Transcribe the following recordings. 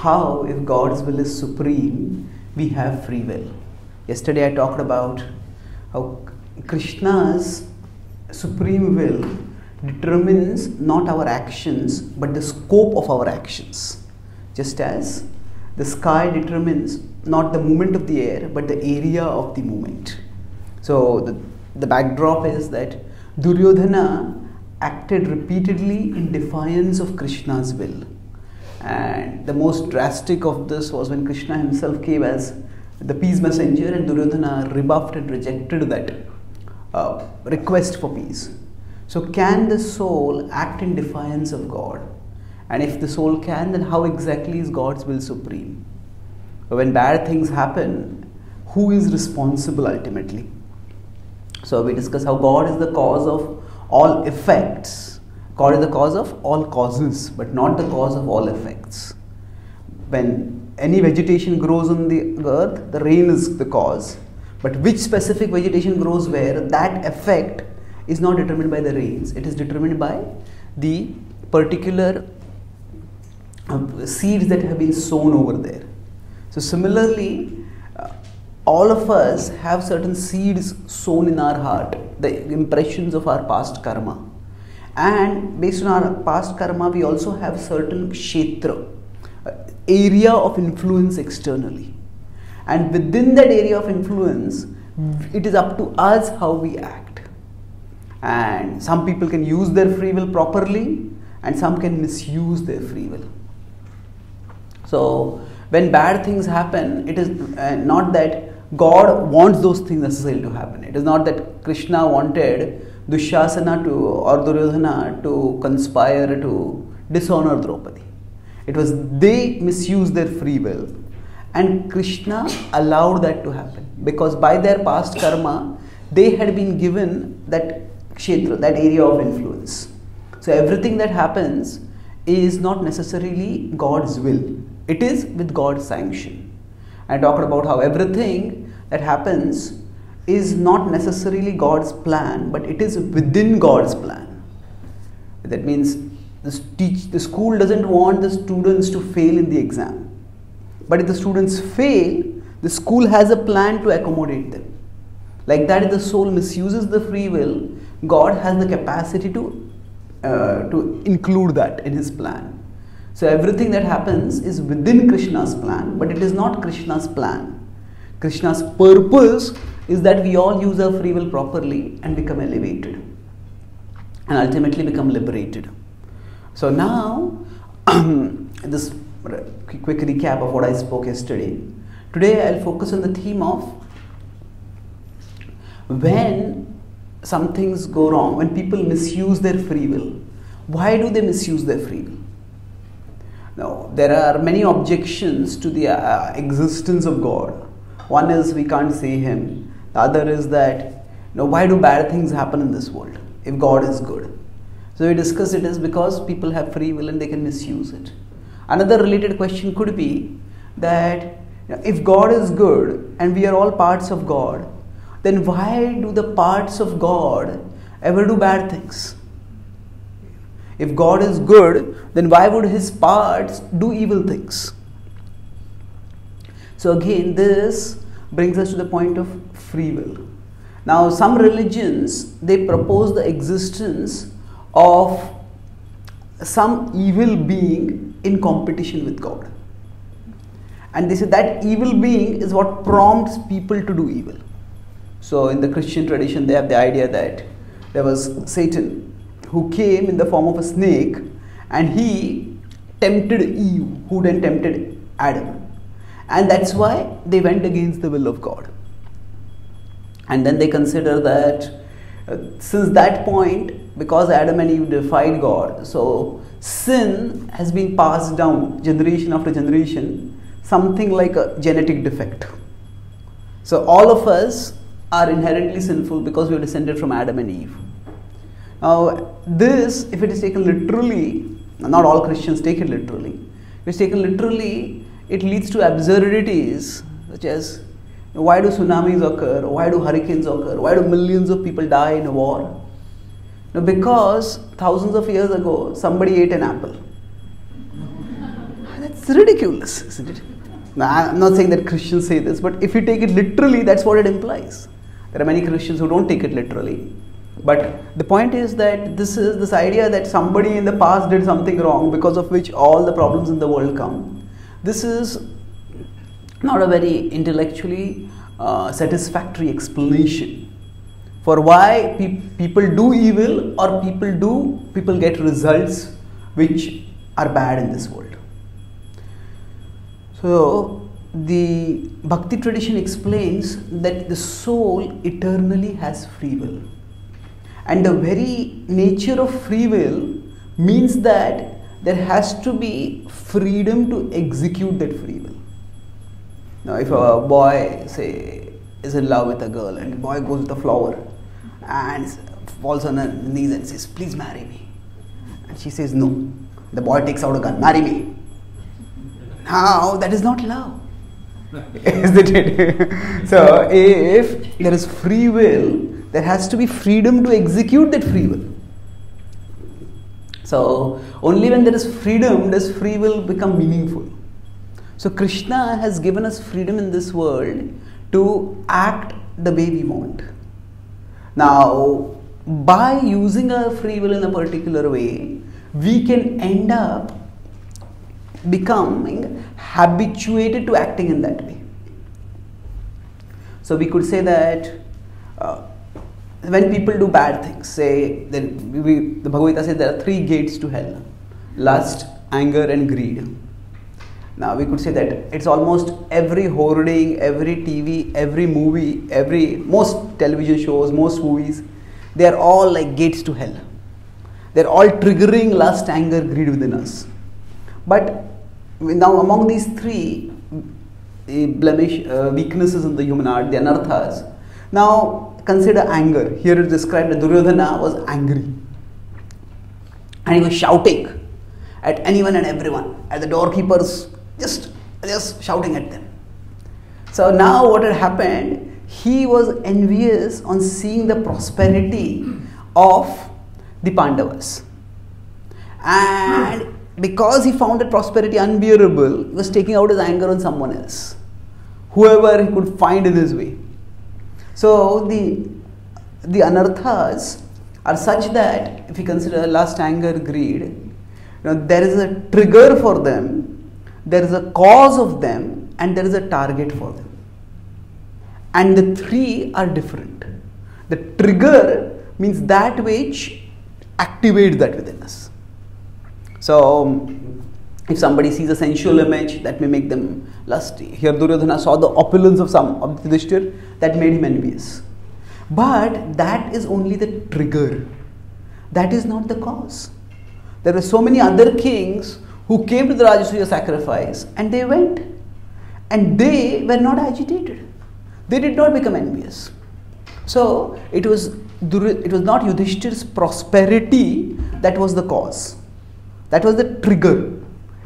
how, if God's will is supreme, we have free will. Yesterday I talked about how Krishna's supreme will determines not our actions but the scope of our actions. Just as the sky determines not the movement of the air but the area of the movement. So the backdrop is that Duryodhana acted repeatedly in defiance of Krishna's will. And the most drastic of this was when Krishna himself came as the peace messenger and Duryodhana rebuffed and rejected that request for peace. So can the soul act in defiance of God? And if the soul can, then how exactly is God's will supreme? When bad things happen, who is responsible ultimately? So we discuss how God is the cause of all effects. God is the cause of all causes, but not the cause of all effects. When any vegetation grows on the earth, the rain is the cause. But which specific vegetation grows where, that effect is not determined by the rains. It is determined by the particular seeds that have been sown over there. So similarly, all of us have certain seeds sown in our heart, the impressions of our past karma. And based on our past karma, we also have certain kshetra, area of influence externally. And within that area of influence, it is up to us how we act. And some people can use their free will properly, and some can misuse their free will. So when bad things happen, it is not that God wants those things necessarily to happen. It is not that Krishna wanted Dushasana or Duryodhana to conspire to dishonor Draupadi. It was they misused their free will, and Krishna allowed that to happen because by their past karma they had been given that kshetra, that area of influence. So everything that happens is not necessarily God's will. It is with God's sanction. I talked about how everything that happens is not necessarily God's plan, but it is within God's plan. That means the school doesn't want the students to fail in the exam. But if the students fail, the school has a plan to accommodate them. Like that, if the soul misuses the free will, God has the capacity to include that in his plan. So everything that happens is within Krishna's plan, but it is not Krishna's plan. Krishna's purpose is that we all use our free will properly and become elevated and ultimately become liberated. So now, this quick recap of what I spoke yesterday. Today I'll focus on the theme of when some things go wrong, when people misuse their free will. Why do they misuse their free will? Now, there are many objections to the existence of God. One is we can't see him. The other is that, why do bad things happen in this world if God is good? So we discuss it is because people have free will and they can misuse it. Another related question could be that if God is good and we are all parts of God, then why do the parts of God ever do bad things? If God is good, then why would his parts do evil things? So again, this brings us to the point of free will. Now, some religions, they propose the existence of some evil being in competition with God. And they say that evil being is what prompts people to do evil. So in the Christian tradition, they have the idea that there was Satan who came in the form of a snake and he tempted Eve, who then tempted Adam. And that's why they went against the will of God. And then they consider that since that point, because Adam and Eve defied God, so sin has been passed down generation after generation, something like a genetic defect. So all of us are inherently sinful because we are descended from Adam and Eve. Now this, if it is taken literally, not all Christians take it literally, if it's taken literally, it leads to absurdities such as why do tsunamis occur, why do hurricanes occur, why do millions of people die in a war? Now, because thousands of years ago somebody ate an apple. That's ridiculous, isn't it? Now, I'm not saying that Christians say this, but if you take it literally, that's what it implies. There are many Christians who don't take it literally. But the point is that this idea that somebody in the past did something wrong because of which all the problems in the world come. This is not a very intellectually satisfactory explanation for why people do evil or people get results which are bad in this world. So the Bhakti tradition explains that the soul eternally has free will. And the very nature of free will means that there has to be freedom to execute that free will. Now, if a boy, say, is in love with a girl and the boy goes with a flower and falls on her knees and says, "Please marry me." And she says, "No." The boy takes out a gun, "Marry me." Now, that is not love. Isn't it? So, if there is free will, there has to be freedom to execute that free will. So, only when there is freedom does free will become meaningful. So, Krishna has given us freedom in this world to act the way we want. Now, by using our free will in a particular way, we can end up becoming habituated to acting in that way. So, we could say that when people do bad things, say, the Bhagavad-gita says there are 3 gates to hell: lust, anger and greed. Now we could say that it's almost every hoarding, every TV, every movie, most television shows, most movies, they are all like gates to hell. They are all triggering lust, anger, greed within us. But now among these 3 weaknesses in the human heart, the anarthas, now consider anger. Here it is described that Duryodhana was angry and he was shouting at anyone and everyone, at the doorkeepers, just shouting at them. So now what had happened, he was envious on seeing the prosperity of the Pandavas, and because he found that prosperity unbearable, he was taking out his anger on someone else, whoever he could find in his way. So the anarthas are such that if you consider lust, anger, greed, there is a trigger for them, there is a cause of them, and there is a target for them. And the 3 are different. The trigger means that which activates that within us. So if somebody sees a sensual image, that may make them lusty. Here Duryodhana saw the opulence of Yudhishthir, that made him envious. But that is only the trigger. That is not the cause. There were so many other kings who came to the Rajasuya sacrifice and they went. And they were not agitated. They did not become envious. So it was not Yudhishthir's prosperity that was the cause. That was the trigger.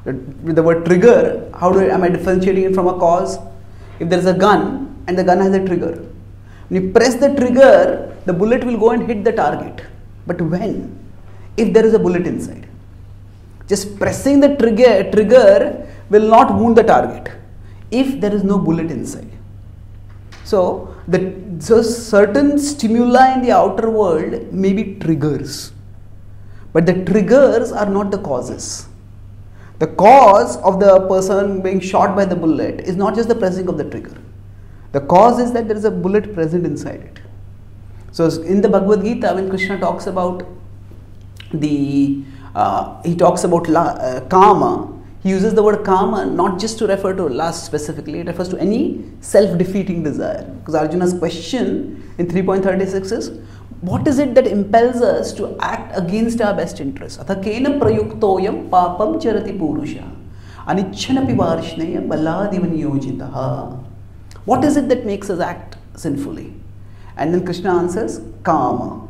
With the word trigger, am I differentiating it from a cause? If there is a gun and the gun has a trigger, when you press the trigger, the bullet will go and hit the target. But when? If there is a bullet inside. Just pressing the trigger will not wound the target if there is no bullet inside. So certain stimuli in the outer world may be triggers, but the triggers are not the causes. The cause of the person being shot by the bullet is not just the pressing of the trigger. The cause is that there is a bullet present inside it. So in the Bhagavad-gita, when Krishna talks about kama, he uses the word kama not just to refer to lust specifically, it refers to any self-defeating desire. Because Arjuna's question in 3.36 is, what is it that impels us to act against our best interests? Atha kena prayuktoyam papam charati purusha anichchanapi varshneya baladiva niyojitaha. What is it that makes us act sinfully? And then Krishna answers, kama,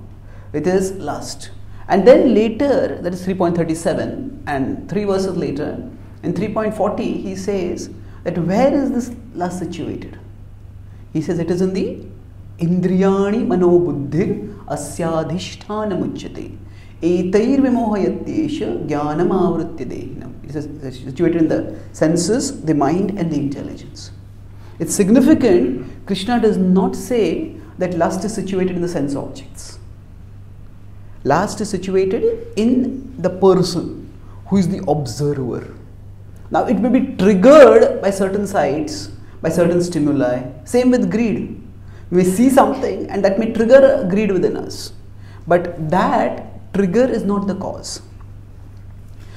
it is lust. And then later, that is 3.37, and 3 verses later, in 3.40, he says that where is this lust situated? He says it is in the Indriyani manobuddhir asyadhisthana muchyate etair vimohayatyesha jnanam avritya dehinam. It is situated in the senses, the mind and the intelligence. It's significant, Krishna does not say that lust is situated in the sense objects. Lust is situated in the person who is the observer. Now it may be triggered by certain sights, by certain stimuli. Same with greed. We may see something and that may trigger greed within us. But that trigger is not the cause.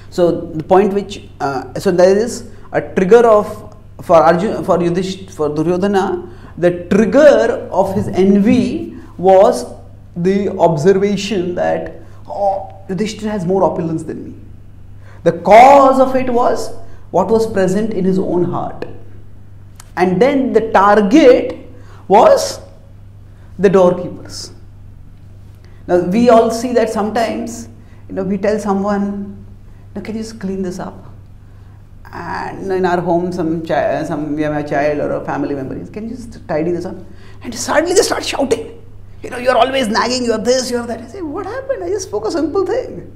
So the point which, so there is a trigger of, for Arjuna, for Duryodhana, the trigger of his envy was the observation that, oh, Yudhishthira has more opulence than me. The cause of it was what was present in his own heart. And then the target was the doorkeepers. Now we all see that sometimes, we tell someone, can you just clean this up? And in our home, we have a child or a family member, can you just tidy this up? And suddenly they start shouting. You're always nagging, you have this, you have that. I say, what happened? I just spoke a simple thing.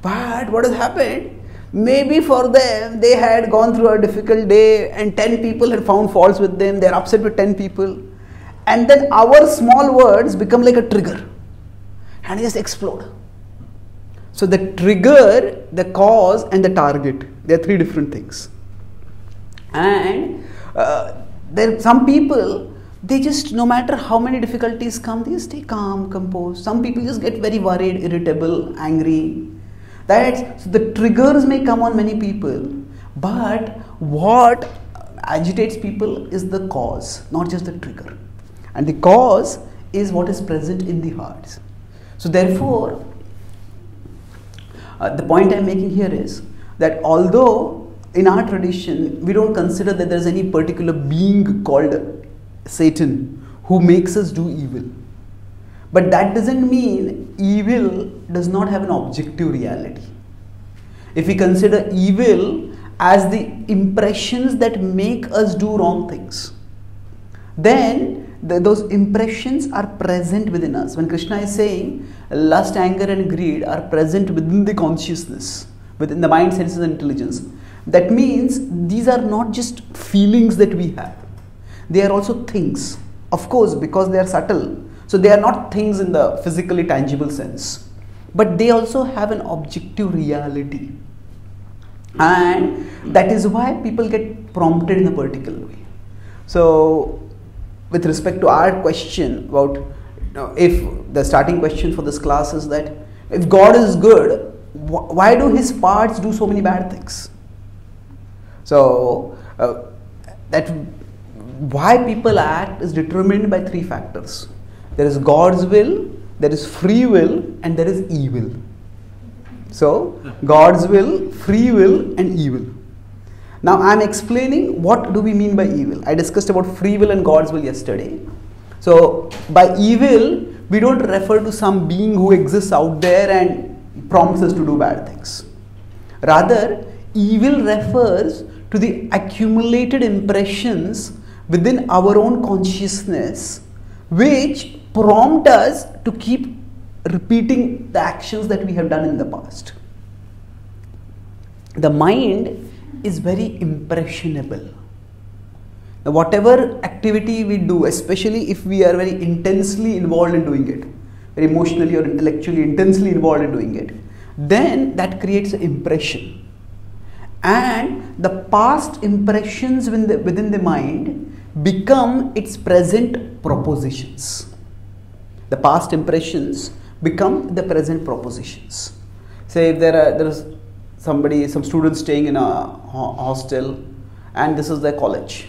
But what has happened? Maybe for them, they had gone through a difficult day and 10 people had found faults with them. They're upset with 10 people. And then our small words become like a trigger. And they just explode. So the trigger, the cause and the target, they are three different things. And there are some people, they just, no matter how many difficulties come, they just stay calm, composed. Some people just get very worried, irritable, angry. So the triggers may come on many people, but what agitates people is the cause, not just the trigger. And the cause is what is present in the hearts. So therefore, the point I am making here is that although in our tradition we don't consider that there is any particular being called Satan who makes us do evil, but that doesn't mean evil does not have an objective reality. If we consider evil as the impressions that make us do wrong things, then those impressions are present within us. When Krishna is saying lust, anger and greed are present within the consciousness, within the mind, senses and intelligence, that means these are not just feelings that we have. They are also things. Of course, because they are subtle. So they are not things in the physically tangible sense. But they also have an objective reality. And that is why people get prompted in a particular way. So with respect to our question about, if the starting question for this class is that if God is good, why do his parts do so many bad things? So that why people act is determined by three factors. There is God's will, there is free will, and there is evil. So God's will, free will and evil. Now I am explaining what do we mean by evil. I discussed about free will and God's will yesterday. So by evil, we don't refer to some being who exists out there and prompts us to do bad things. Rather, evil refers to the accumulated impressions within our own consciousness which prompt us to keep repeating the actions that we have done in the past. The mind is very impressionable. Now, whatever activity we do, especially if we are very intensely involved in doing it, very emotionally or intellectually intensely involved in doing it, then that creates an impression. And the past impressions within the mind become its present propositions. The past impressions become the present propositions. Say if there is some students staying in a hostel and this is their college,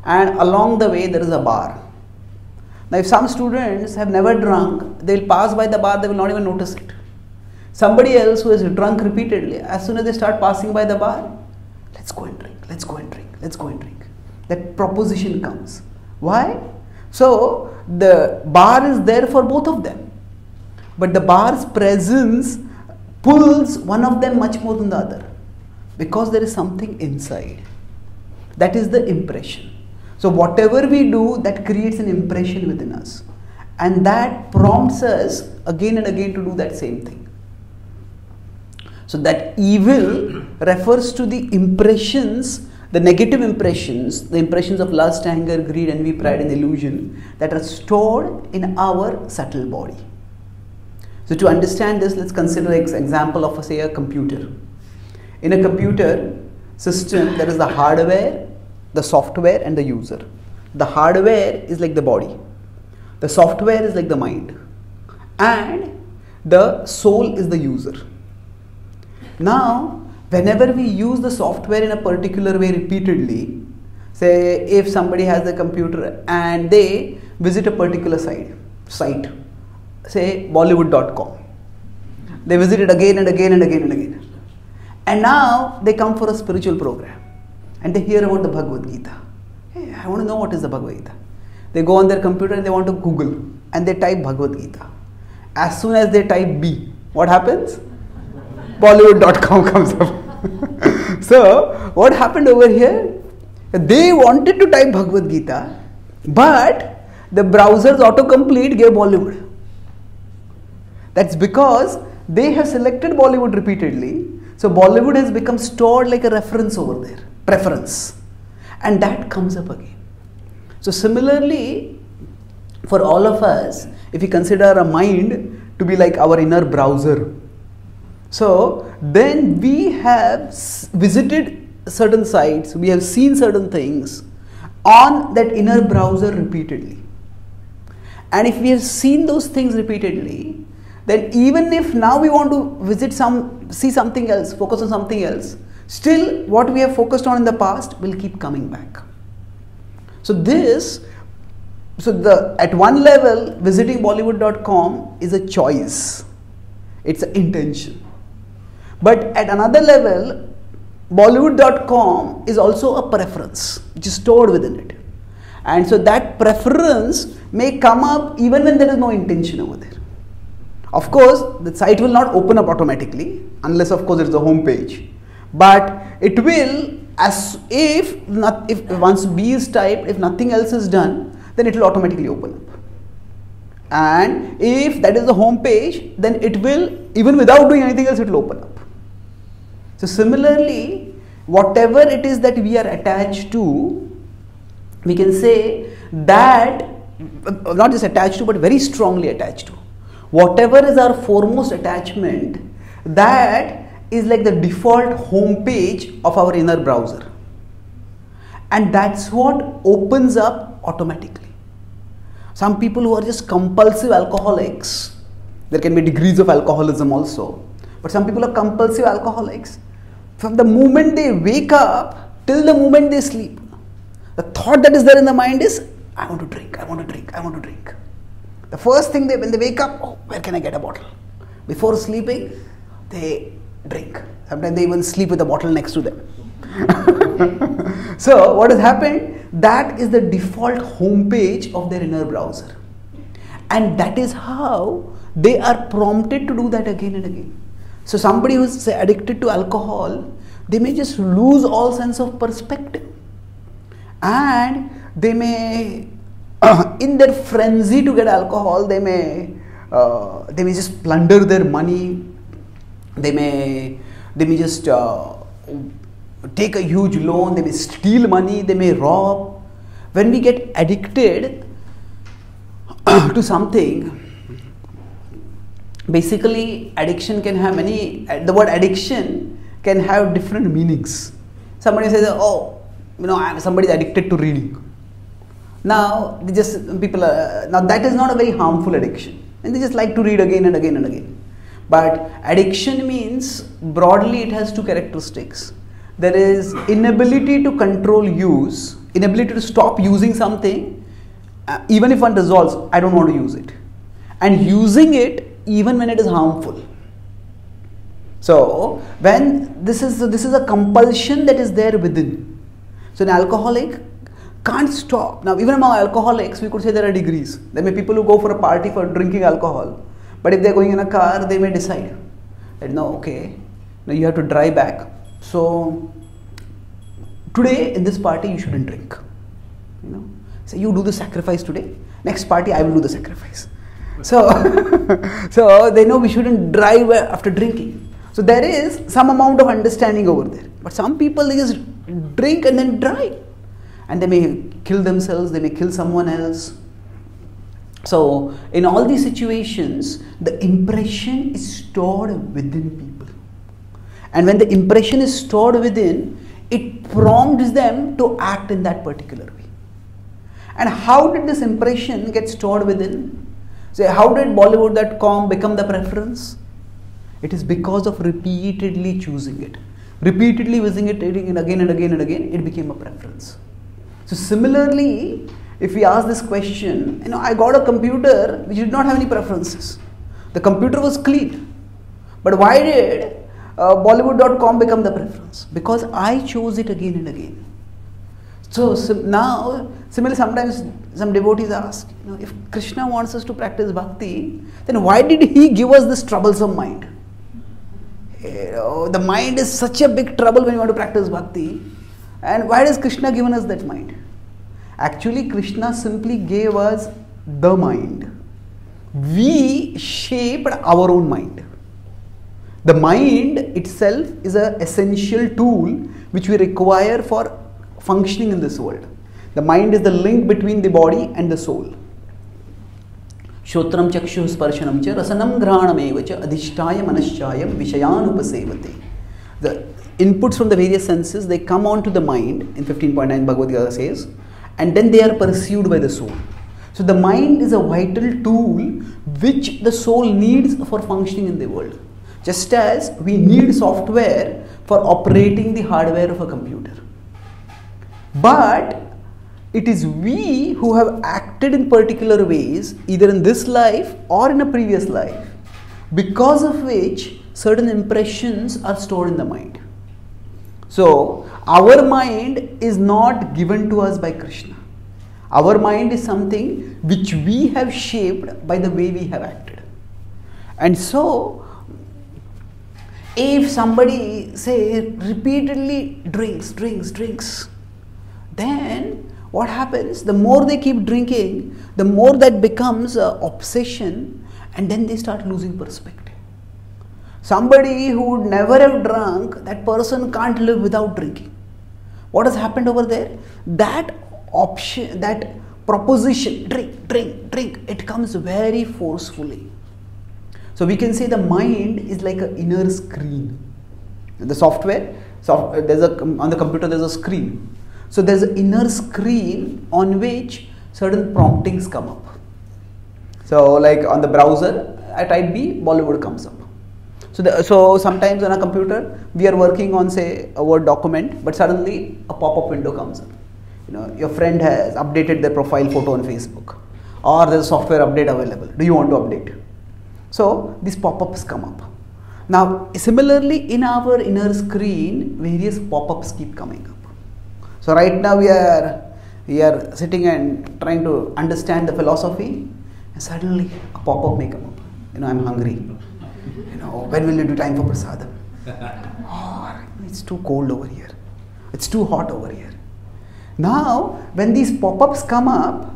and along the way there is a bar. Now if some students have never drunk, they will pass by the bar, they will not even notice it. Somebody else who has drunk repeatedly, as soon as they start passing by the bar, let's go and drink, let's go and drink, let's go and drink. That proposition comes. Why? So the bar is there for both of them, but the bar's presence pulls one of them much more than the other, because there is something inside. That is the impression. So whatever we do, that creates an impression within us, and that prompts us again and again to do that same thing. So that evil refers to the impressions, the negative impressions, the impressions of lust, anger, greed, envy, pride and illusion that are stored in our subtle body. So to understand this, let's consider an example of, say, a computer. In a computer system, there is the hardware, the software and the user. The hardware is like the body. The software is like the mind. And the soul is the user. Now, whenever we use the software in a particular way repeatedly, say if somebody has a computer and they visit a particular site, say Bollywood.com. They visit it again and again and again and again. And now they come for a spiritual program and they hear about the Bhagavad-gita. Hey, I want to know what is the Bhagavad-gita. They go on their computer and they want to Google and they type Bhagavad-gita. As soon as they type B, what happens? Bollywood.com comes up. So, what happened over here? They wanted to type Bhagavad-gita, but the browser's autocomplete gave Bollywood. That's because they have selected Bollywood repeatedly. So, Bollywood has become stored like a reference over there, preference. And that comes up again. So, similarly, for all of us, if we consider our mind to be like our inner browser, so then we have visited certain sites, we have seen certain things on that inner browser repeatedly. And if we have seen those things repeatedly, then even if now we want to see something else, focus on something else, still what we have focused on in the past will keep coming back. So at one level, visiting Bollywood.com is a choice. It's an intention. But at another level, Bollywood.com is also a preference which is stored within it. And so that preference may come up even when there is no intention over there. Of course, the site will not open up automatically unless of course it is a home page. But it will, as if once B is typed, if nothing else is done, then it will automatically open up. And if that is the home page, then it will, even without doing anything else, it will open up. So similarly, whatever it is that we are attached to, we can say that, not just attached to, but very strongly attached to. Whatever is our foremost attachment, that is like the default home page of our inner browser. And that's what opens up automatically. Some people who are just compulsive alcoholics, there can be degrees of alcoholism also, but some people are compulsive alcoholics. From the moment they wake up till the moment they sleep, the thought that is there in the mind is, I want to drink, I want to drink, I want to drink. The first thing when they wake up, oh, where can I get a bottle? Before sleeping, they drink. Sometimes they even sleep with a bottle next to them. So what has happened? That is the default home page of their inner browser. And that is how they are prompted to do that again and again. So somebody who is addicted to alcohol, they may just lose all sense of perspective. And they may, in their frenzy to get alcohol, they may just plunder their money. They may just take a huge loan, they may steal money, they may rob. When we get addicted to something, basically addiction can have the word addiction can have different meanings. Somebody says, oh, somebody is addicted to reading. Now, now that is not a very harmful addiction. And they just like to read again and again and again. But addiction means, broadly, it has two characteristics. There is inability to control use, inability to stop using something, even if one resolves, I don't want to use it. And using it even when it is harmful. So, when this is a compulsion that is there within. So, an alcoholic can't stop. Now, even among alcoholics, we could say there are degrees. There may be people who go for a party for drinking alcohol. But if they are going in a car, they may decide that no, okay, now you have to drive back. So today in this party you shouldn't drink. So you do the sacrifice today. Next party I will do the sacrifice. So, so they know we shouldn't drive after drinking. So there is some amount of understanding over there. But some people, they just drink and then drive. And they may kill themselves, they may kill someone else. So in all these situations, the impression is stored within people. And when the impression is stored within, it prompts them to act in that particular way. And how did this impression get stored within? Say, how did Bollywood.com become the preference? It is because of repeatedly choosing it. Repeatedly visiting it again and again and again, it became a preference. So similarly, if we ask this question, I got a computer which did not have any preferences. The computer was clean. But why did Bollywood.com become the preference? Because I chose it again and again. So now, similarly, sometimes some devotees ask, if Krishna wants us to practice bhakti, then why did he give us this troublesome mind? The mind is such a big trouble when you want to practice bhakti. And why has Krishna given us that mind? Actually, Krishna simply gave us the mind. We shaped our own mind. The mind itself is an essential tool which we require for functioning in this world. The mind is the link between the body and the soul. Shotram chakshu sparshanam cha rasanam granam eva cha adhishtaya manashchayam vishayanupasevate. The inputs from the various senses, they come onto the mind, in 15.9 Bhagavad-gita says, and then they are pursued by the soul. So the mind is a vital tool which the soul needs for functioning in the world. Just as we need software for operating the hardware of a computer. But it is we who have acted in particular ways, either in this life or in a previous life, because of which certain impressions are stored in the mind. So, our mind is not given to us by Krishna. Our mind is something which we have shaped by the way we have acted. And so, if somebody, say, repeatedly drinks, then what happens? The more they keep drinking, the more that becomes an obsession, and then they start losing perspective. Somebody who would never have drunk, that person can't live without drinking. What has happened over there? That option, that proposition, drink, it comes very forcefully. So we can say the mind is like an inner screen. The software, on the computer there's a screen. So there's an inner screen on which certain promptings come up. So like on the browser, I type B, Bollywood comes up. So sometimes on a computer, we are working on, say, a Word document, but suddenly a pop-up window comes up. Your friend has updated their profile photo on Facebook, or there's a software update available. Do you want to update? So these pop-ups come up. Now, similarly, in our inner screen, various pop-ups keep coming up. So right now we are sitting and trying to understand the philosophy, and suddenly a pop-up may come up. I'm hungry. When will you do time for prasadam? Oh, it's too cold over here. It's too hot over here. Now, when these pop-ups come up,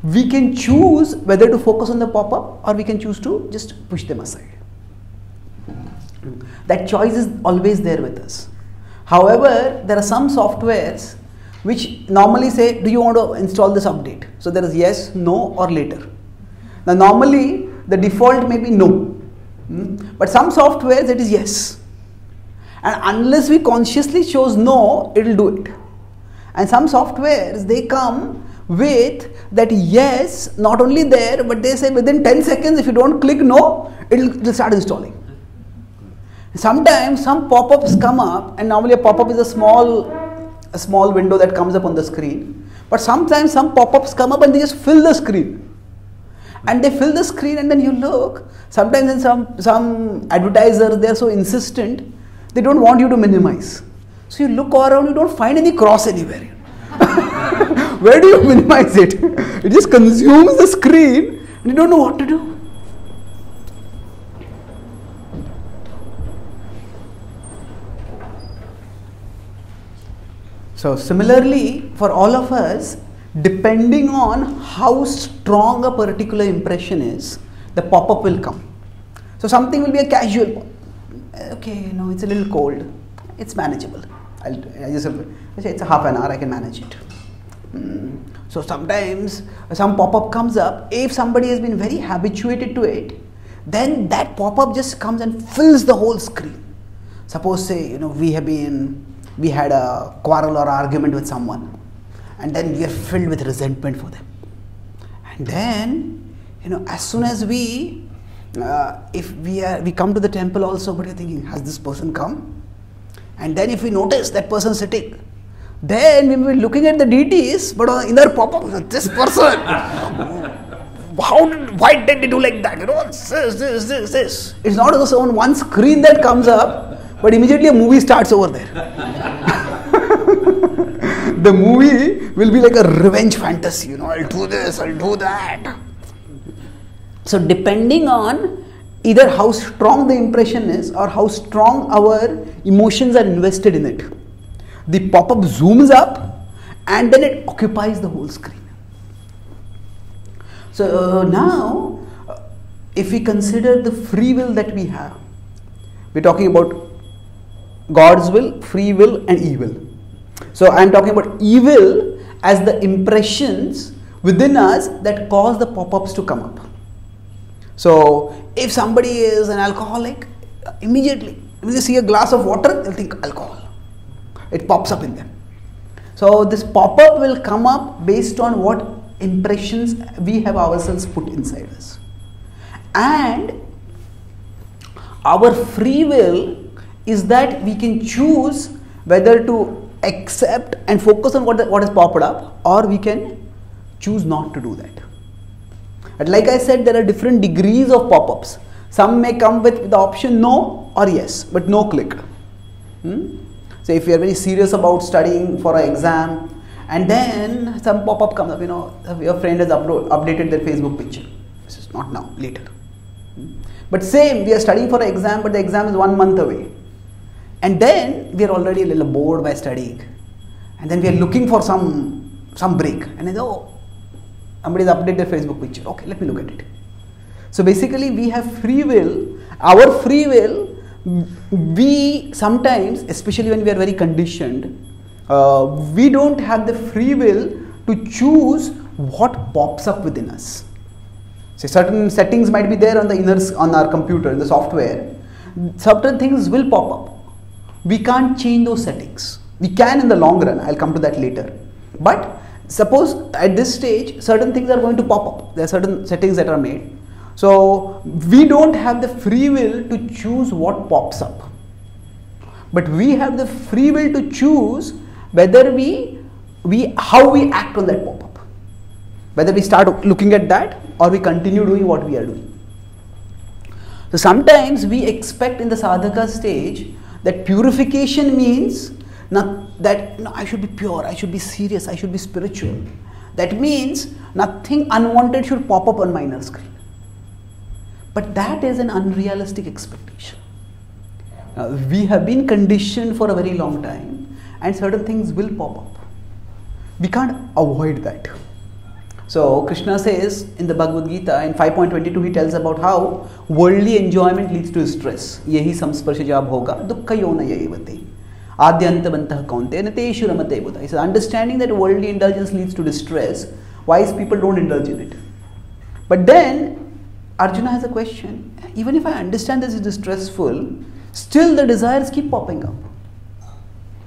we can choose whether to focus on the pop-up or we can choose to just push them aside. That choice is always there with us. However, there are some softwares which normally say, do you want to install this update? So there is yes, no, or later. Now normally the default may be no. But some softwares it is yes. And unless we consciously chose no, it will do it. And some softwares, they come with that yes, not only there, but they say within 10 seconds if you don't click no, it will start installing. Sometimes some pop-ups come up, and normally a pop-up is a small window that comes up on the screen. But sometimes some pop-ups come up and they just fill the screen. And they fill the screen, and then you look, sometimes in some advertisers, they are so insistent, they don't want you to minimize. So you look around, you don't find any cross anywhere. Where do you minimize it? It just consumes the screen and you don't know what to do. So similarly, for all of us, depending on how strong a particular impression is, the pop-up will come. So something will be a casual okay, it's a little cold. It's manageable. It's a half an hour, I can manage it. So sometimes some pop-up comes up. If somebody has been very habituated to it, then that pop-up just comes and fills the whole screen. Suppose say, we had a quarrel or argument with someone, and then we are filled with resentment for them. And then, as soon as if we come to the temple also, but you're thinking, has this person come? And then if we notice that person sitting, then we will be looking at the deities, but on the inner pop-up, this person, why did they do like that? This. It's not just on one screen that comes up, but immediately a movie starts over there. The movie will be like a revenge fantasy, I'll do this, I'll do that. So depending on either how strong the impression is or how strong our emotions are invested in it, the pop-up zooms up and then it occupies the whole screen. So now, if we consider the free will that we have, we're talking about God's will, free will and evil. So I am talking about evil as the impressions within us that cause the pop-ups to come up. So if somebody is an alcoholic, immediately when they see a glass of water, they'll think alcohol. It pops up in them. So this pop-up will come up based on what impressions we have ourselves put inside us. And our free will is that we can choose whether to accept and focus on what has popped up, or we can choose not to do that. And like I said, there are different degrees of pop-ups. Some may come with the option no or yes, but no click. So if you are very serious about studying for an exam, and then some pop-up comes up, your friend has updated their Facebook picture. This is not now, later. But same, we are studying for an exam, but the exam is 1 month away. And then we are already a little bored by studying. And then we are looking for some break. And then, somebody has updated their Facebook picture. Okay, let me look at it. So basically we have free will. Our free will, we sometimes, especially when we are very conditioned, we don't have the free will to choose what pops up within us. So certain settings might be there on our computer, in the software. Certain things will pop up. We can't change those settings. We can in the long run. I'll come to that later. But suppose at this stage, certain things are going to pop up. There are certain settings that are made. So we don't have the free will to choose what pops up. But we have the free will to choose whether how we act on that pop-up. Whether we start looking at that or we continue doing what we are doing. So sometimes we expect in the sadhaka stage that purification means I should be pure, I should be serious, I should be spiritual. That means nothing unwanted should pop up on my inner screen. But that is an unrealistic expectation. We have been conditioned for a very long time and certain things will pop up. We can't avoid that. So Krishna says in the Bhagavad-gita in 5.22 he tells about how worldly enjoyment leads to stress. Yehi samsparshaja bhoga dukkha yona yevate. Adhyantavantah kaunte nateshu ramate buddha. He says understanding that worldly indulgence leads to distress, wise people don't indulge in it. But then Arjuna has a question. Even if I understand this is distressful, still the desires keep popping up.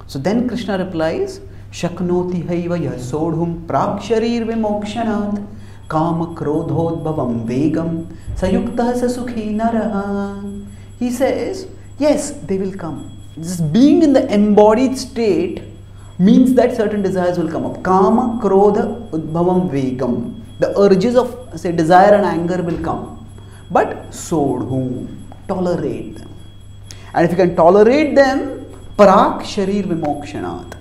So then Krishna replies, Shaknoti haiva yasodhum praksharir vimokshanat kama krodhodbhavam vegam sayuktah sasukhi naraha. He says, yes, they will come. Just being in the embodied state means that certain desires will come up. Kama krodha udbhavam vegam. The urges of, say, desire and anger will come. But sodhum, tolerate them. And if you can tolerate them, parak sharir vimokshanat,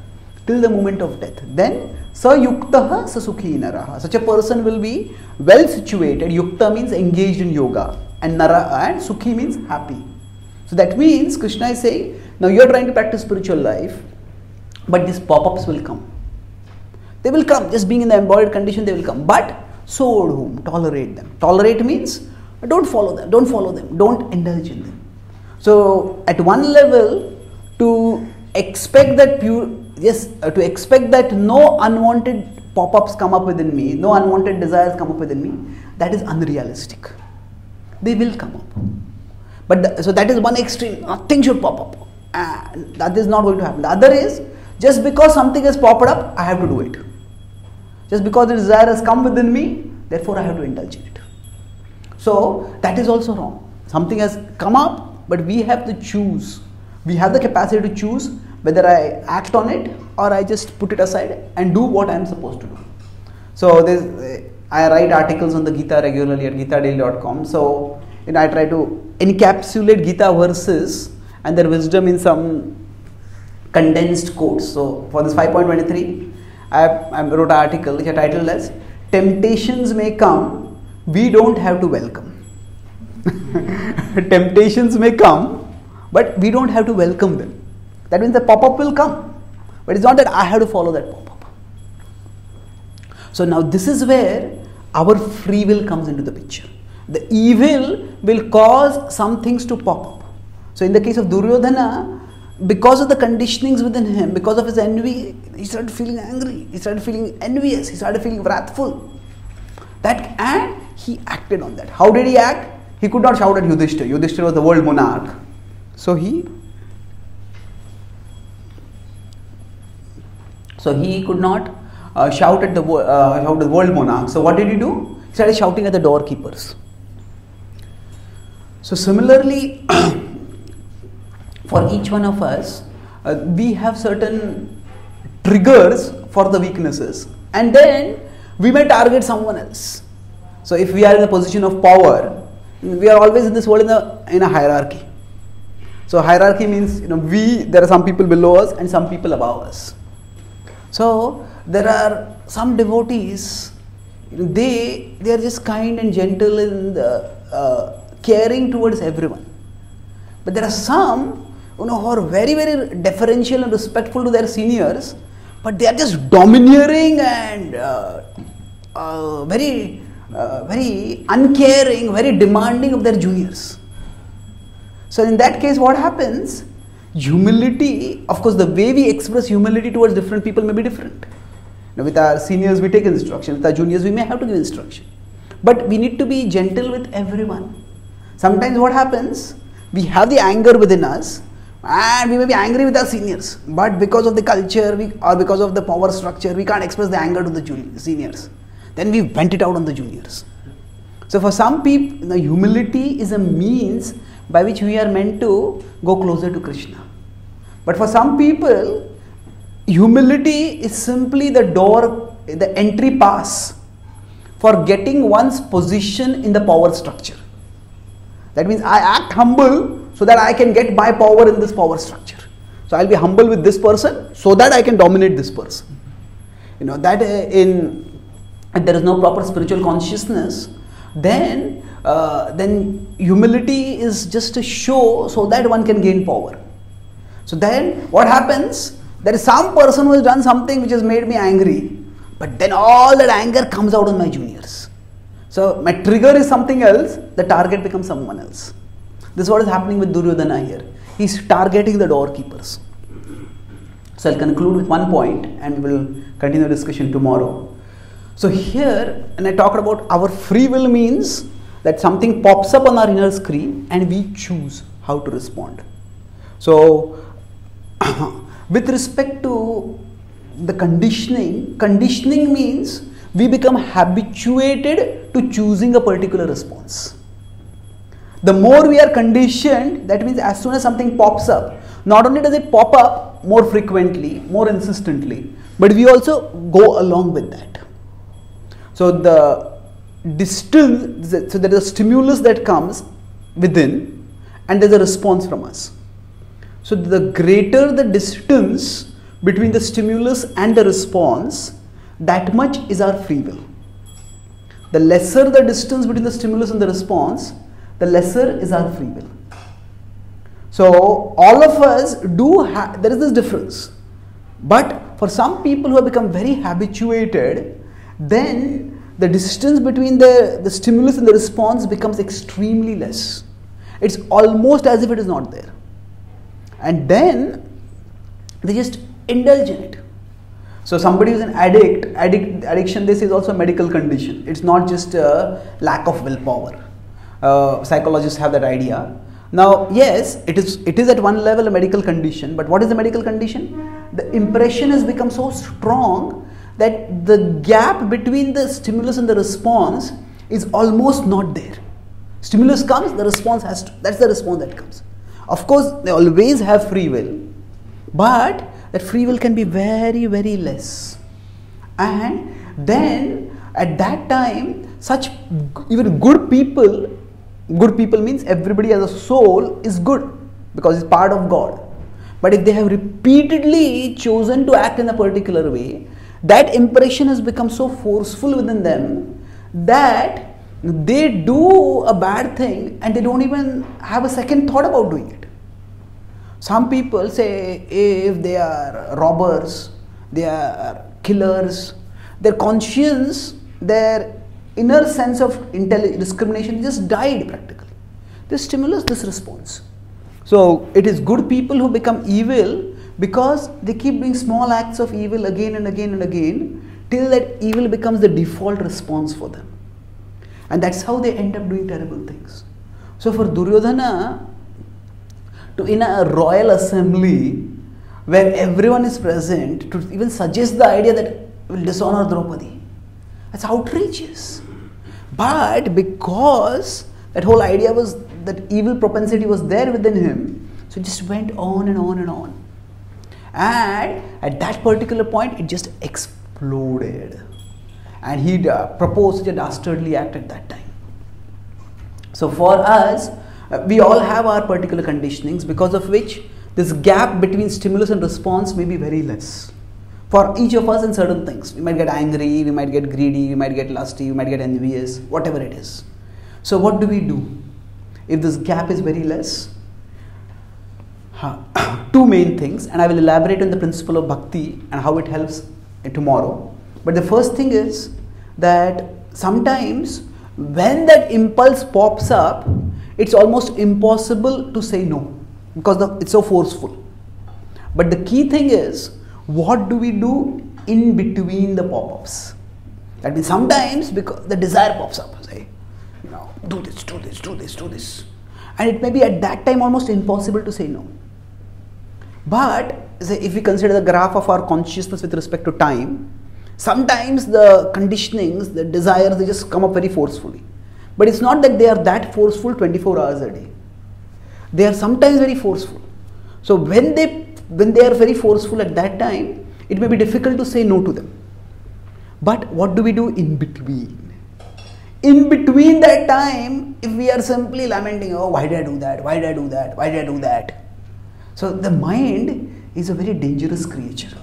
till the moment of death, then sayuktaha sasukhi naraha. Such a person will be well situated. Yukta means engaged in yoga, and nara and sukhi means happy. So that means Krishna is saying, now you are trying to practice spiritual life, but these pop-ups will come. They will come. Just being in the embodied condition, they will come. But sodhum, tolerate them. Tolerate means don't follow them. Don't indulge in them. So at one level, to expect that to expect that no unwanted pop-ups come up within me, no unwanted desires come up within me, that is unrealistic. They will come up. But so that is one extreme, nothing should pop up. And that is not going to happen. The other is, just because something has popped up, I have to do it. Just because the desire has come within me, therefore I have to indulge in it. So that is also wrong. Something has come up, but we have to choose. We have the capacity to choose whether I act on it or I just put it aside and do what I am supposed to do. So I write articles on the Gita regularly at gitadaily.com. So I try to encapsulate Gita verses and their wisdom in some condensed quotes. So for this 5.23, I wrote an article which I titled as "Temptations May Come, We Don't Have to Welcome." Temptations may come, but we don't have to welcome them. That means the pop-up will come, but it's not that I have to follow that pop-up. So now this is where our free will comes into the picture. The evil will cause some things to pop up. So in the case of Duryodhana, because of the conditionings within him, because of his envy, he started feeling angry, he started feeling envious, he started feeling wrathful. And he acted on that. How did he act? He could not shout at Yudhishthira. Yudhishthira was the world monarch. So he could not shout at the world monarch. So what did he do? He started shouting at the doorkeepers. So similarly, for each one of us, we have certain triggers for the weaknesses, and then we may target someone else. So if we are in a position of power, we are always in this world in a hierarchy. So hierarchy means there are some people below us and some people above us. So there are some devotees, they are just kind and gentle and caring towards everyone. But there are some who are very, very deferential and respectful to their seniors, but they are just domineering and very uncaring, very demanding of their juniors. So in that case, what happens? Humility, of course, the way we express humility towards different people may be different. With our seniors, we take instruction. With our juniors, we may have to give instruction. But we need to be gentle with everyone. Sometimes what happens? We have the anger within us, and we may be angry with our seniors. But because of the culture or because of the power structure, we can't express the anger to the seniors. Then we vent it out on the juniors. So for some people, the humility is a means by which we are meant to go closer to Krishna. But for some people, humility is simply the door, the entry pass for getting one's position in the power structure. That means I act humble so that I can get my power in this power structure. So I'll be humble with this person so that I can dominate this person. If there is no proper spiritual consciousness, then humility is just a show so that one can gain power. So then what happens? There is some person who has done something which has made me angry, but then all that anger comes out on my juniors. So my trigger is something else, the target becomes someone else. This is what is happening with Duryodhana here. He is targeting the doorkeepers. So I'll conclude with one point and we will continue the discussion tomorrow. So here, and I talked about our free will means that something pops up on our inner screen and we choose how to respond. So with respect to the conditioning means we become habituated to choosing a particular response. The more we are conditioned, that means as soon as something pops up, not only does it pop up more frequently, more insistently, but we also go along with that. So there is a stimulus that comes within and there is a response from us. So the greater the distance between the stimulus and the response, that much is our free will. The lesser the distance between the stimulus and the response, the lesser is our free will. So all of us there is this difference. But for some people who have become very habituated, then the distance between the stimulus and the response becomes extremely less. It's almost as if it is not there. And then they just indulge in it. So somebody who's an addiction, this is also a medical condition. It's not just a lack of willpower. Psychologists have that idea. Now, yes, it is at one level a medical condition, but what is the medical condition? The impression has become so strong that the gap between the stimulus and the response is almost not there. Stimulus comes, the response has to, that's the response that comes. Of course, they always have free will, but that free will can be very, very less. And then at that time, such even good people means everybody as a soul is good because it's part of God. But if they have repeatedly chosen to act in a particular way, that impression has become so forceful within them that they do a bad thing and they don't even have a second thought about doing it. Some people say if they are robbers, they are killers, their conscience, their inner sense of discrimination just died practically. This stimulus, this response. So it is good people who become evil because they keep doing small acts of evil again and again and again till that evil becomes the default response for them. And that's how they end up doing terrible things. So for Duryodhana, to in a royal assembly where everyone is present, to even suggest the idea that will dishonor Draupadi, that's outrageous. But because that whole idea was, that evil propensity was there within him, so it just went on and on and on. And at that particular point, it just exploded. And he proposed such a dastardly act at that time. So for us, we all have our particular conditionings because of which this gap between stimulus and response may be very less. For each of us in certain things, we might get angry, we might get greedy, we might get lusty, we might get envious, whatever it is. So what do we do? If this gap is very less, two main things, and I will elaborate on the principle of bhakti and how it helps tomorrow. But the first thing is that sometimes when that impulse pops up, it's almost impossible to say no because it's so forceful. But the key thing is, what do we do in between the pop-ups? That means sometimes because the desire pops up, say, do this, do this, do this, do this. And it may be at that time almost impossible to say no. But say if we consider the graph of our consciousness with respect to time, sometimes the conditionings, the desires, they just come up very forcefully. But it's not that they are that forceful 24 hours a day. They are sometimes very forceful. So when they are very forceful at that time, it may be difficult to say no to them. But what do we do in between? In between that time, if we are simply lamenting, oh, why did I do that? Why did I do that? Why did I do that? So the mind is a very dangerous creature.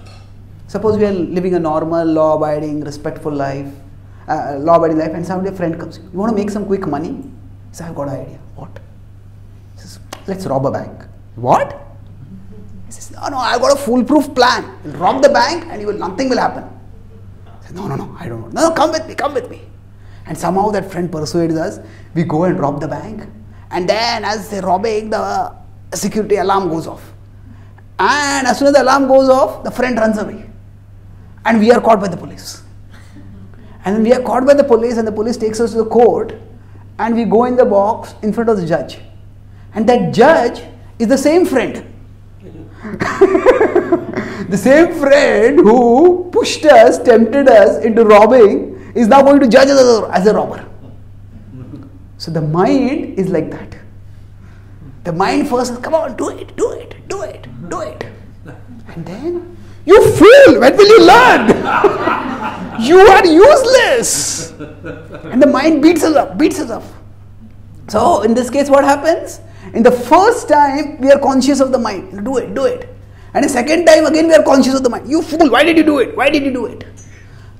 Suppose we are living a normal, law-abiding, respectful life, and suddenly a friend comes. You want to make some quick money? He says, I've got an idea. What? He says, let's rob a bank. What? He says, no, I've got a foolproof plan. We'll rob the bank and nothing will happen. He says, no, I don't know. No, come with me. And somehow that friend persuades us. We go and rob the bank. And then as they're robbing, the security alarm goes off. And as soon as the alarm goes off, the friend runs away. And we are caught by the police. And then we are caught by the police and the police takes us to the court and we go in the box in front of the judge. And that judge is the same friend. The same friend who pushed us, tempted us into robbing is now going to judge us as a robber. So the mind is like that. The mind first says, come on, do it. And then, you fool, when will you learn? You are useless. And the mind beats us up. So in this case what happens? In the first time we are conscious of the mind. Do it. And the second time again we are conscious of the mind. You fool, why did you do it?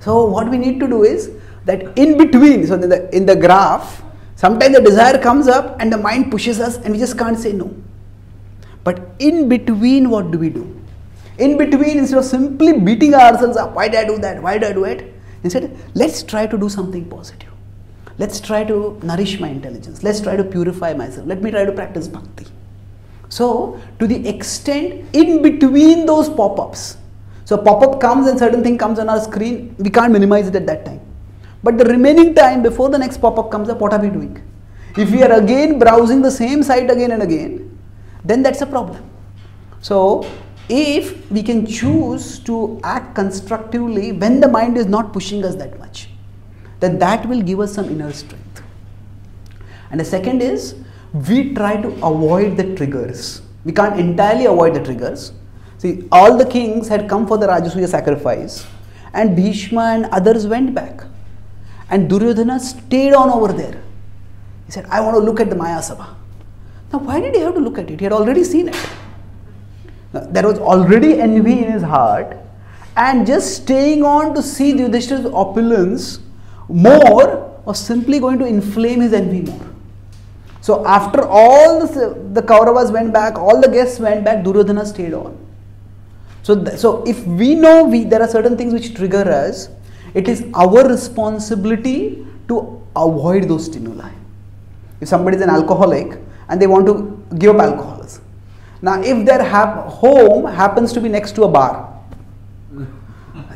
So what we need to do is that in between, so in the graph, sometimes the desire comes up and the mind pushes us and we just can't say no. But in between, what do we do? In between, instead of simply beating ourselves up, why did I do that? Why did I do it? Instead, let's try to do something positive. Let's try to nourish my intelligence. Let's try to purify myself. Let me try to practice bhakti. So, to the extent in between those pop-ups, so pop-up comes and certain thing comes on our screen, we can't minimize it at that time. But the remaining time before the next pop-up comes up, what are we doing? If we are again browsing the same site again and again, then that's a problem. So, if we can choose to act constructively when the mind is not pushing us that much, then that will give us some inner strength. And the second is, we try to avoid the triggers. We can't entirely avoid the triggers. See, all the kings had come for the Rajasuya sacrifice, and Bhishma and others went back. And Duryodhana stayed on over there. He said, I want to look at the Maya Sabha. Now, why did he have to look at it? He had already seen it. Now, there was already envy in his heart, and just staying on to see Yudhishthira's opulence more was simply going to inflame his envy more. So, after all the Kauravas went back, all the guests went back, Duryodhana stayed on. So if we know there are certain things which trigger us, it is our responsibility to avoid those stimuli. If somebody is an alcoholic and they want to give up alcoholism, now if their home happens to be next to a bar,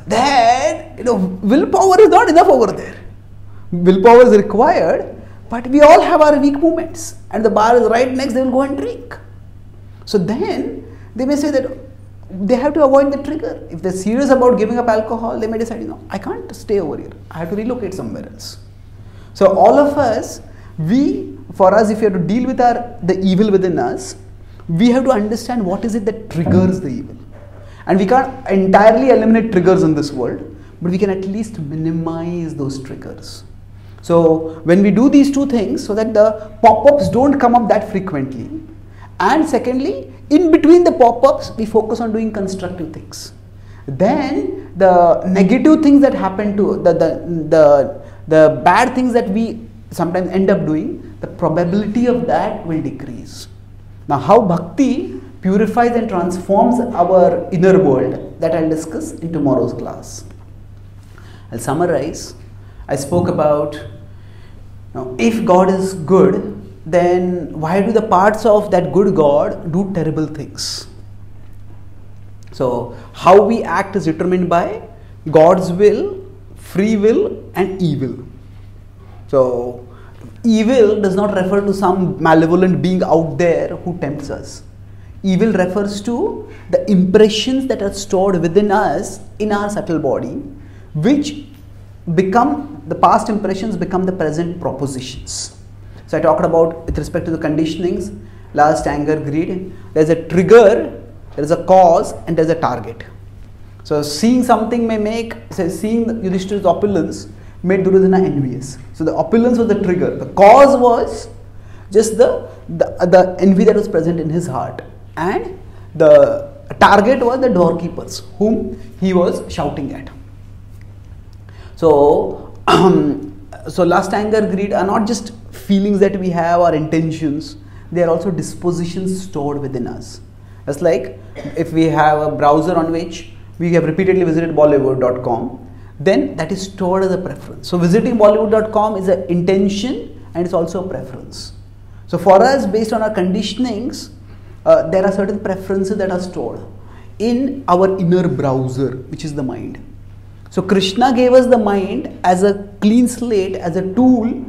then willpower is not enough over there. Willpower is required, but we all have our weak moments, and the bar is right next, they will go and drink. So then they may say that they have to avoid the trigger. If they're serious about giving up alcohol, they may decide, I can't stay over here. I have to relocate somewhere else. So all of us, for us, if we have to deal with the evil within us, we have to understand what is it that triggers the evil. And we can't entirely eliminate triggers in this world, but we can at least minimize those triggers. So when we do these two things, so that the pop-ups don't come up that frequently, and secondly, in between the pop-ups, we focus on doing constructive things. Then the negative things that happen to the bad things that we sometimes end up doing, the probability of that will decrease. Now, how bhakti purifies and transforms our inner world, that I'll discuss in tomorrow's class. I'll summarize. I spoke about, if God is good, then why do the parts of that good God do terrible things? So, how we act is determined by God's will, free will and evil. So, evil does not refer to some malevolent being out there who tempts us. Evil refers to the impressions that are stored within us in our subtle body, which become, the past impressions become the present propositions. So I talked about with respect to the conditionings, lust, anger, greed. There is a trigger, there is a cause, and there is a target. So seeing something may make, seeing Yudhishthira's opulence made Duryodhana envious. So the opulence was the trigger. The cause was just the envy that was present in his heart. And the target was the doorkeepers whom he was shouting at. So, so lust, anger, greed are not just feelings that we have or intentions, they are also dispositions stored within us. It's like if we have a browser on which we have repeatedly visited Bollywood.com, then that is stored as a preference. So visiting Bollywood.com is an intention and it's also a preference. So for us, based on our conditionings, there are certain preferences that are stored in our inner browser, which is the mind. So Krishna gave us the mind as a clean slate, as a tool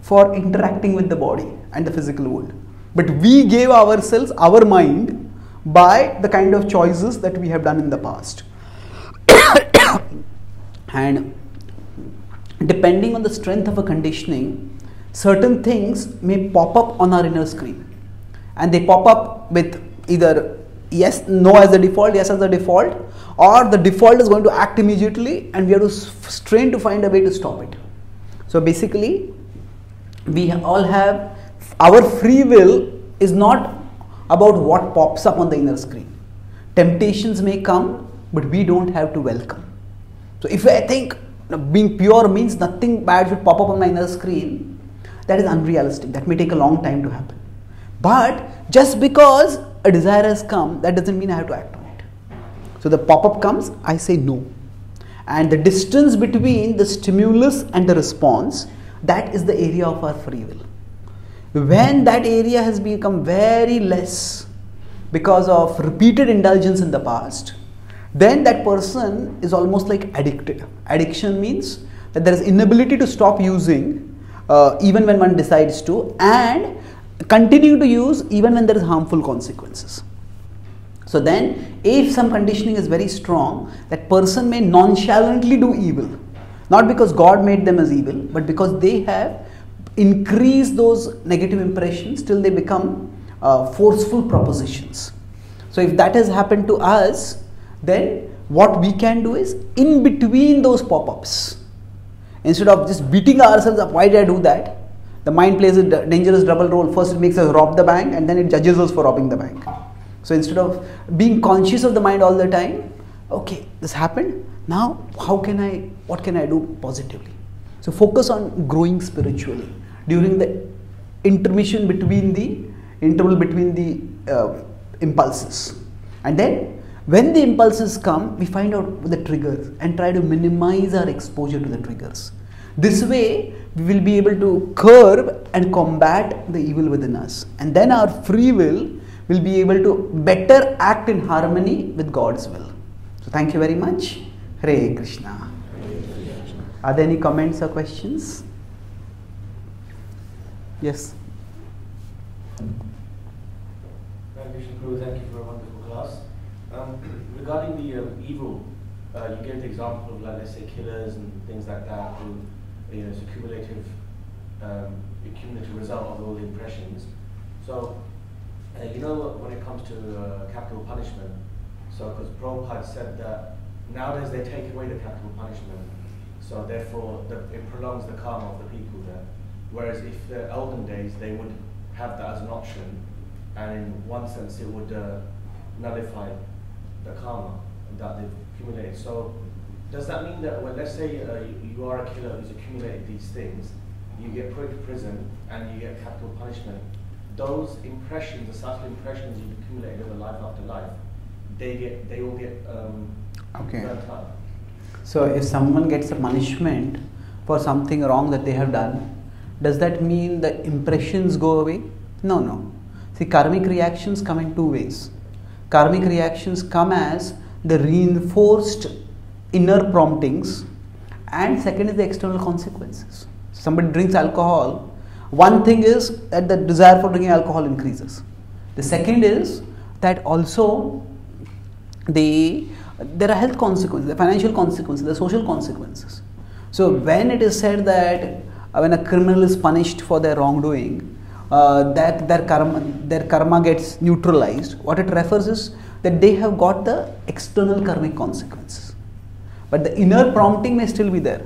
for interacting with the body and the physical world. But we gave ourselves our mind by the kind of choices that we have done in the past. And depending on the strength of a conditioning, certain things may pop up on our inner screen. And they pop up with either yes, no as the default, yes as the default, or the default is going to act immediately and we have to strain to find a way to stop it. So basically, we all have, our free will is not about what pops up on the inner screen. Temptations may come, but we don't have to welcome. So if I think being pure means nothing bad should pop up on my inner screen, that is unrealistic. That may take a long time to happen. But just because a desire has come, that doesn't mean I have to act on it. So the pop-up comes, I say no. And the distance between the stimulus and the response, that is the area of our free will. When that area has become very less because of repeated indulgence in the past, then that person is almost like addicted. Addiction means that there is inability to stop using even when one decides to, and continue to use even when there is harmful consequences. So then, if some conditioning is very strong, that person may nonchalantly do evil, not because God made them as evil, but because they have increased those negative impressions till they become forceful propositions. So if that has happened to us, then what we can do is, in between those pop-ups, instead of just beating ourselves up, why did I do that? The mind plays a dangerous double role. First it makes us rob the bank, and then it judges us for robbing the bank. So instead of being conscious of the mind all the time, okay, this happened, now what can I do positively? So focus on growing spiritually during the interval between the impulses. And then when the impulses come, we find out the triggers and try to minimize our exposure to the triggers. This way, we will be able to curb and combat the evil within us. And then our free will be able to better act in harmony with God's will. So thank you very much. Hare Krishna. Are there any comments or questions? Yes. Thank you for a wonderful class. Regarding the evil, you gave the example of, like, let's say, killers and things like that, who, it's a cumulative result of all the impressions. So, when it comes to capital punishment, so because Prabhupada said that nowadays they take away the capital punishment, so therefore it prolongs the karma of the people there. Whereas if the olden days, they would have that as an option, and in one sense it would nullify the karma that they've accumulated. So does that mean that when, let's say you are a killer who's accumulated these things, you get put into prison and you get capital punishment, those impressions, the subtle impressions you've accumulated over life after life, they all get burnt up? So if someone gets a punishment for something wrong that they have done, does that mean the impressions go away? No. See, karmic reactions come in two ways. Karmic reactions come as the reinforced inner promptings, and second is the external consequences. Somebody drinks alcohol, one thing is that the desire for drinking alcohol increases. The second is that also there are health consequences, the financial consequences, the social consequences. So when it is said that when a criminal is punished for their wrongdoing, that their karma gets neutralized, what it refers is that they have got the external karmic consequences, but the inner prompting may still be there.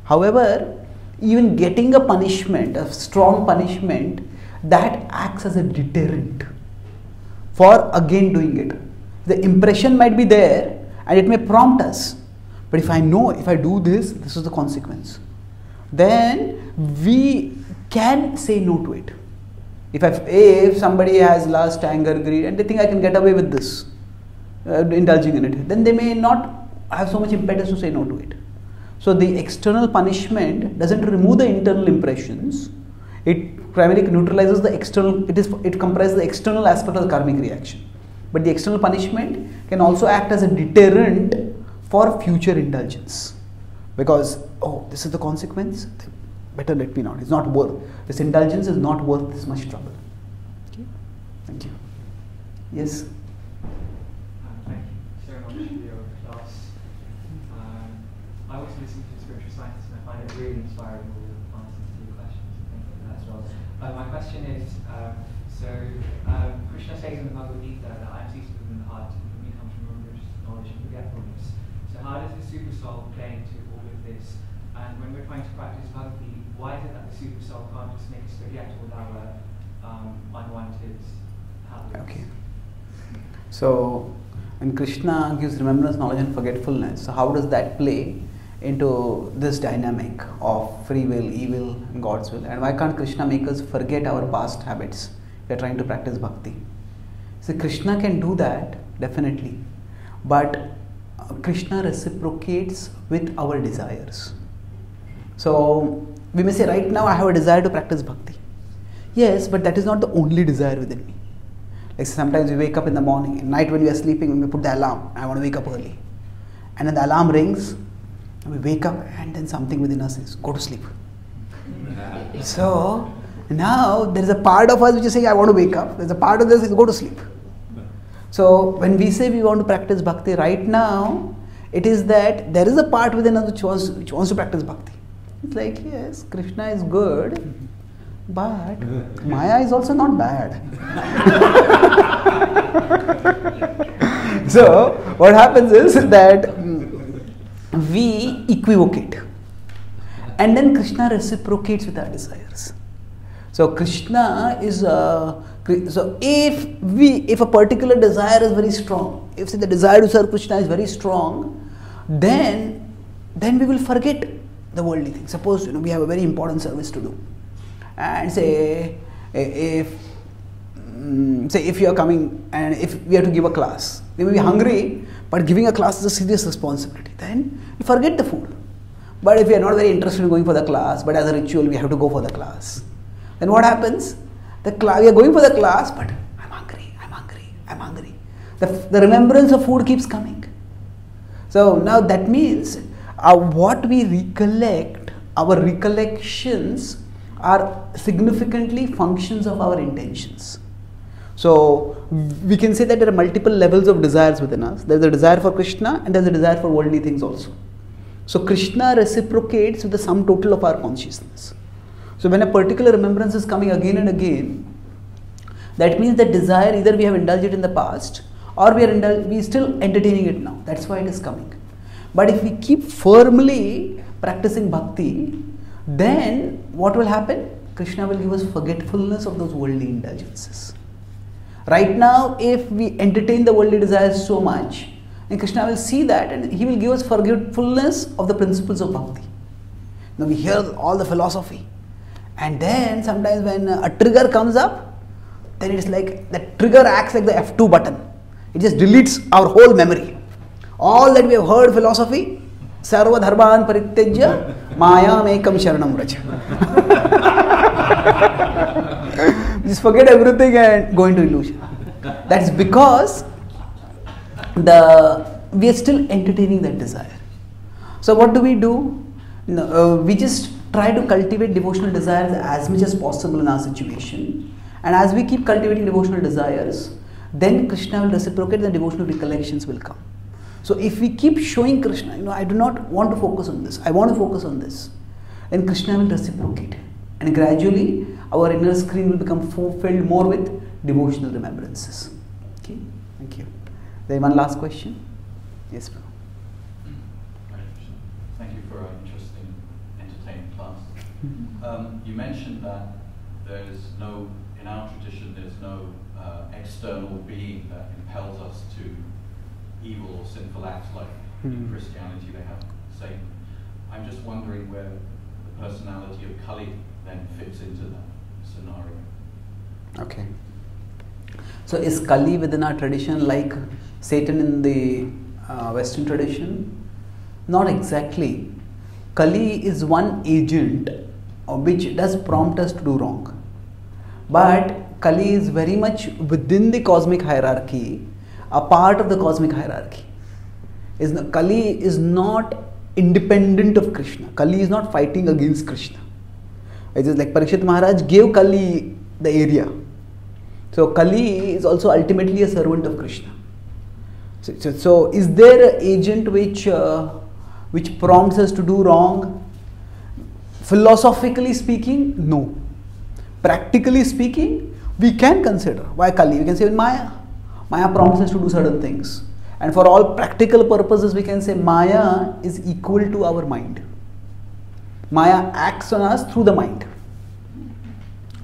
However, even getting a punishment, a strong punishment, that acts as a deterrent for again doing it. The impression might be there and it may prompt us, but if I know, if I do this, this is the consequence, then we can say no to it. If somebody has lust, anger, greed, and they think I can get away with this, indulging in it, then they may not have so much impetus to say no to it. So the external punishment doesn't remove the internal impressions. It primarily neutralizes the external. It comprises the external aspect of the karmic reaction. But the external punishment can also act as a deterrent for future indulgence, because this is the consequence. Better let me not. It's not worth. This indulgence is not worth this much trouble. Okay. Thank you. Yes. Thank you so much for your class. I also listen to spiritual scientists and I find it really inspiring, all the answers to your questions and things like that as well. My question is, Krishna says in the Bhagavad-gita that I am seated within the heart, and from me comes remembrance, knowledge and forgetfulness. So how does the super soul play into all of this? And when we're trying to practice bhakti, why is it that the super soul can't just make us forget all our unwanted habits? Okay. So, when Krishna gives remembrance, knowledge and forgetfulness, so how does that play into this dynamic of free will, evil, and God's will? And why can't Krishna make us forget our past habits? We are trying to practice bhakti. So Krishna can do that, definitely. But Krishna reciprocates with our desires. So we may say, right now I have a desire to practice bhakti. Yes, but that is not the only desire within me. Like sometimes we wake up in the morning, at night when we are sleeping, when we put the alarm, I want to wake up early. And then the alarm rings, and we wake up, and then something within us says, go to sleep. So now there is a part of us which is saying, I want to wake up. There is a part of us which says, go to sleep. So when we say we want to practice bhakti right now, it is that there is a part within us which wants to practice bhakti. It's like, yes, Krishna is good, but Maya is also not bad. So what happens is that we equivocate, and then Krishna reciprocates with our desires. So Krishna is so if a particular desire is very strong, if say the desire to serve Krishna is very strong, then we will forget the worldly things. Suppose we have a very important service to do, and say if you are coming and if we have to give a class, we may be hungry, but giving a class is a serious responsibility. Then we forget the food. But if we are not very interested in going for the class, but as a ritual we have to go for the class, then what happens? We are going for the class, but I'm hungry. The remembrance of food keeps coming. So now that means what we recollect, our recollections are significantly functions of our intentions. So we can say that there are multiple levels of desires within us. There is a desire for Krishna and there is a desire for worldly things also. So Krishna reciprocates with the sum total of our consciousness. So when a particular remembrance is coming again and again, that means that desire either we have indulged it in the past or we are still entertaining it now. That's why it is coming. But if we keep firmly practicing bhakti, then what will happen? Krishna will give us forgetfulness of those worldly indulgences. Right now, if we entertain the worldly desires so much, then Krishna will see that and he will give us forgetfulness of the principles of bhakti. Now we hear all the philosophy, and then sometimes when a trigger comes up, then it is like the trigger acts like the F2 button. It just deletes our whole memory. All that we have heard philosophy, sarva dharman parityajya mayam ekam sharanam vraja. Just forget everything and go into illusion. That's because we are still entertaining that desire. So what do? We just try to cultivate devotional desires as much as possible in our situation. And as we keep cultivating devotional desires, then Krishna will reciprocate and devotional recollections will come. So if we keep showing Krishna, I do not want to focus on this, I want to focus on this, then Krishna will reciprocate. And gradually our inner screen will become filled more with devotional remembrances. Okay, thank you. Then one last question. Yes, bro. Thank you for an interesting, entertaining class. You mentioned that in our tradition, there's no external being that impels us to evil or sinful acts like in Christianity they have Satan. I'm just wondering where the personality of Kali then fits into that scenario. Okay. So is Kali within our tradition like Satan in the Western tradition? Not exactly. Kali is one agent which does prompt us to do wrong. But Kali is very much within the cosmic hierarchy, a part of the cosmic hierarchy. Kali is not independent of Krishna. Kali is not fighting against Krishna. It is like Parikshit Maharaj gave Kali the area. So Kali is also ultimately a servant of Krishna. So is there an agent which prompts us to do wrong? Philosophically speaking, no. Practically speaking, we can consider. Why Kali? We can say Maya. Maya prompts us to do certain things. And for all practical purposes, we can say Maya is equal to our mind. Maya acts on us through the mind.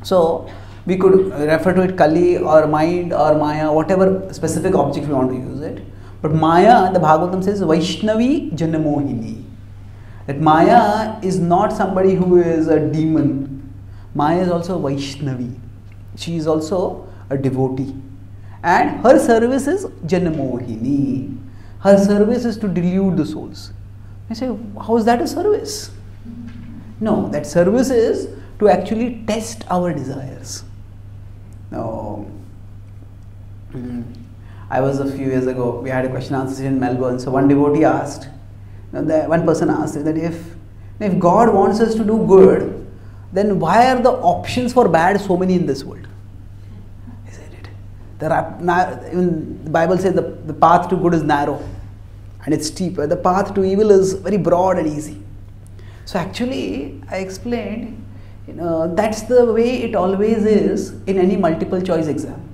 So we could refer to it Kali or mind or Maya, whatever specific object we want to use it. But Maya, the Bhagavatam says, Vaishnavi Janamohini. That Maya is not somebody who is a demon. Maya is also a Vaishnavi. She is also a devotee. And her service is Janamohini. Her service is to delude the souls. I say, how is that a service? No, that service is to actually test our desires. No. I was a few years ago, we had a question answer session in Melbourne. So one devotee asked, one person asked that if God wants us to do good, then why are the options for bad so many in this world? He said it. Even the Bible says the path to good is narrow and it's steep. The path to evil is very broad and easy. So actually, I explained, that's the way it always is in any multiple choice exam.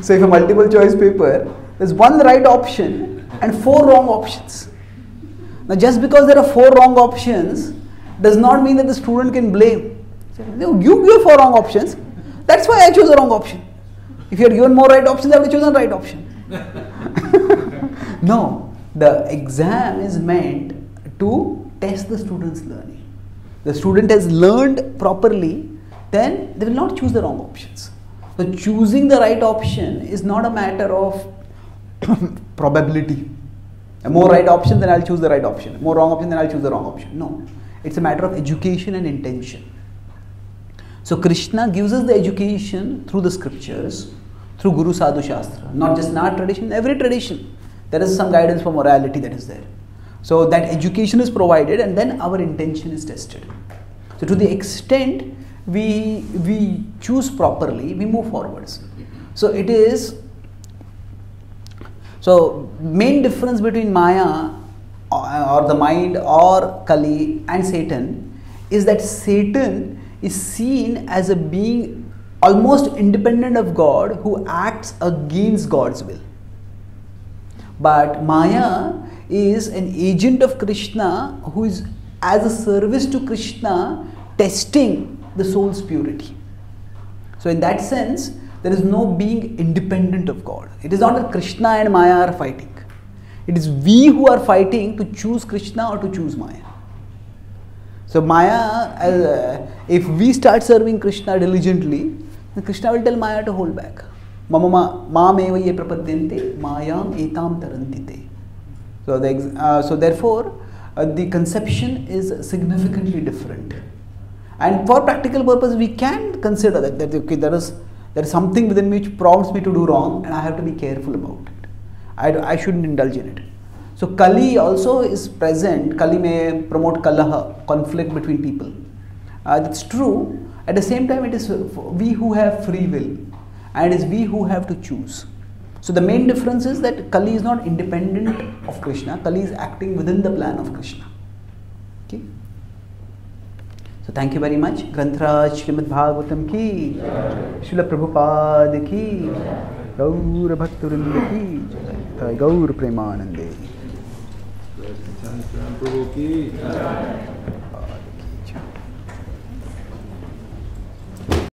So if a multiple choice paper, there's one right option and 4 wrong options. Now just because there are 4 wrong options does not mean that the student can blame. You give 4 wrong options, that's why I chose the wrong option. If you had given more right options, I would have chosen the right option. No, the exam is meant to test the student's learning. The student has learned properly, then they will not choose the wrong options. So choosing the right option is not a matter of probability. More right option, then I'll choose the right option. More wrong option, then I'll choose the wrong option. No, it's a matter of education and intention. So Krishna gives us the education through the scriptures, through Guru Sadhu Shastra. Not just in our tradition, every tradition. There is some guidance for morality that is there. So that education is provided and then our intention is tested. So to the extent we choose properly, we move forwards. So it is, so main difference between Maya or the mind or Kali and Satan is that Satan is seen as a being almost independent of God who acts against God's will. But Maya is an agent of Krishna who is as a service to Krishna testing the soul's purity. So in that sense, there is no being independent of God. It is not that Krishna and Maya are fighting. It is we who are fighting to choose Krishna or to choose Maya. So Maya, if we start serving Krishna diligently, then Krishna will tell Maya to hold back. Maam eva ye prapadyante mayam etam tarantite. So therefore, the conception is significantly different. And for practical purpose, we can consider that okay, there is something within me which prompts me to do wrong, and I have to be careful about it. I shouldn't indulge in it. So Kali also is present. Kali may promote kalaha, conflict between people. That's true. At the same time, it is we who have free will, and it is we who have to choose. So the main difference is that Kali is not independent of Krishna. Kali is acting within the plan of Krishna. Okay. So thank you very much. Grantraj Srimad Bhagavatam ki, Srila Prabhupada ki, Gaur Bhaktivinoda ki, Gaur Premanande. Chaitanya Charan Prabhu ki.